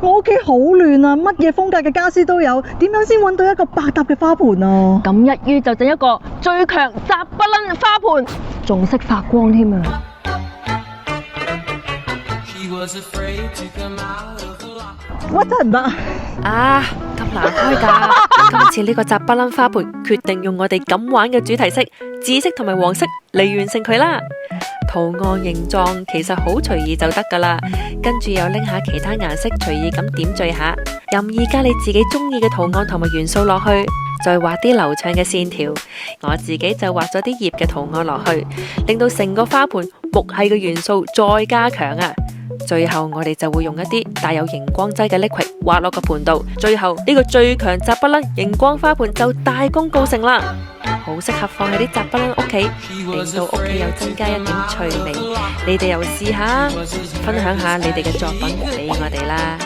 我屋企好亂啊，乜嘢風格嘅家私都有，點樣先揾到一個百搭嘅花盆啊？咁一於就整一個最強雜不楞花盆，仲識發光添啊！乜真係唔得啊，咁難開㗎！今次呢個雜不楞花盆決定用我哋咁玩嘅主題色紫色同埋黃色嚟完成佢啦。圖案形狀其實好隨意就得噶啦，跟住又拎下其他顏色隨意咁點綴下，任意加你自己中意嘅圖案同埋元素落去，再畫啲流暢嘅線條。我自己就畫咗啲葉嘅圖案落去，令到成個花盆木系嘅元素再加強啊！最後我哋就會用一啲帶有熒光劑嘅 liquid 畫落個盆度，最後呢個最強雜不楞熒光花盆就大功告成啦！好適合放喺啲雜不楞屋企，令到屋企又增加一點趣味。你哋又試下，分享下你哋嘅作品俾我哋啦！